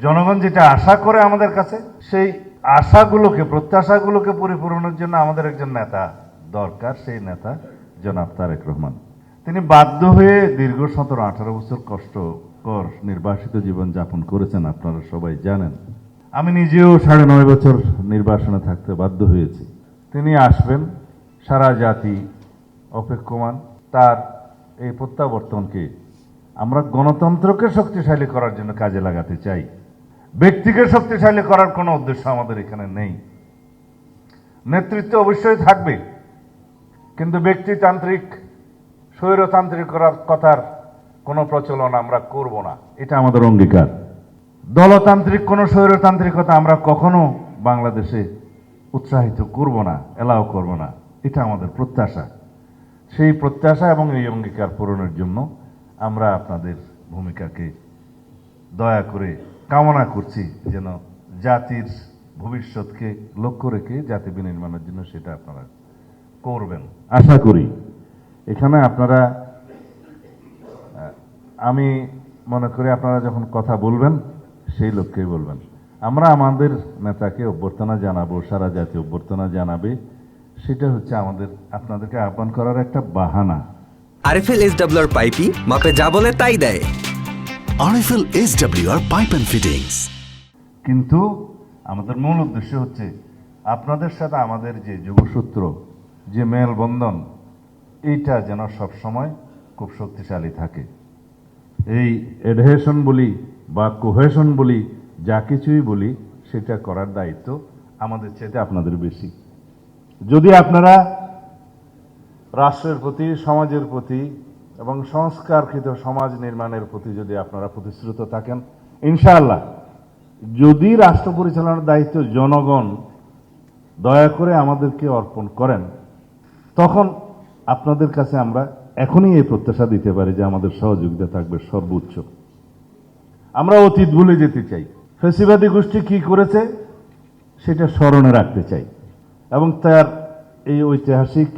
জনগণ যেটা আশা করে আমাদের কাছে, সেই আশাগুলোকে, প্রত্যাশাগুলোকে পরিপূরণের জন্য আমাদের একজন নেতা দরকার। সেই নেতা জনাব তারেক রহমান। তিনি বাধ্য হয়ে দীর্ঘ 17-18 বছর কষ্টকর নির্বাসিত জীবন যাপন করেছেন, আপনারা সবাই জানেন। আমি নিজেও 9.5 বছর নির্বাসনে থাকতে বাধ্য হয়েছি। তিনি আসবেন, সারা জাতি অপেক্ষমান। তার এই প্রত্যাবর্তনকে আমরা গণতন্ত্রকে শক্তিশালী করার জন্য কাজে লাগাতে চাই। ব্যক্তিকে শক্তিশালী করার কোনো উদ্দেশ্য আমাদের এখানে নেই। নেতৃত্ব অবশ্যই থাকবে, কিন্তু ব্যক্তিতান্ত্রিক, স্বৈরতান্ত্রিক কথার কোনো প্রচলন আমরা করব না, এটা আমাদের অঙ্গীকার। দলতান্ত্রিক কোনো স্বৈরতান্ত্রিকতা আমরা কখনো বাংলাদেশে উৎসাহিত করব না, এলাও করব না, এটা আমাদের প্রত্যাশা। সেই প্রত্যাশা এবং এই অঙ্গীকার পূরণের জন্য আমরা আপনাদের ভূমিকাকে দয়া করে কামনা করছি, যেন জাতির ভবিষ্যৎকে লক্ষ্য রেখে জাতি বিনির্মাণের জন্য সেটা আপনারা করবেন আশা করি। এখানে আপনারা, আমি মনে করি আপনারা যখন কথা বলবেন সেই লক্ষ্যেই বলবেন। আমরা আমাদের নেতাকে অভ্যর্থনা জানাবো, সারা জাতি অভ্যর্থনা জানাবে, সেটা হচ্ছে আমাদের আপনাদেরকে আহ্বান করার একটা বাহানা। আরএফএল এসডব্লিউআর পাইপি মাপে যা বলে তাই দেয়। RFL SWR pipe and fittings. কিন্তু আমাদের মূল উদ্দেশ্য হচ্ছে আপনাদের সাথে আমাদের যে যোগসূত্র, যে মেলবন্ধন, এইটা যেন সবসময় খুব শক্তিশালী থাকে। এই এডহেশন বলি বা কোহেশন বলি, যা কিছুই বলি, সেটা করার দায়িত্ব আমাদের চাইতে আপনাদের বেশি। যদি আপনারা রাষ্ট্রের প্রতি, সমাজের প্রতি এবং সংস্কারকৃত সমাজ নির্মাণের প্রতি যদি আপনারা প্রতিশ্রুত থাকেন, ইনশাআল্লাহ, যদি রাষ্ট্র পরিচালনার দায়িত্ব জনগণ দয়া করে আমাদেরকে অর্পণ করেন, তখন আপনাদের কাছে আমরা এখনই এই প্রত্যাশা দিতে পারি যে আমাদের সহযোগিতা থাকবে সর্বোচ্চ। আমরা অতীত ভুলে যেতে চাই, ফ্যাসিবাদী গোষ্ঠী কি করেছে সেটা স্মরণে রাখতে চাই, এবং তার এই ঐতিহাসিক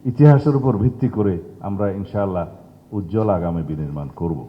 ইতিহাসের উপর ভিত্তি করে আমরা ইনশাআল্লাহ উজ্জ্বল আগামী বিনির্মাণ করব।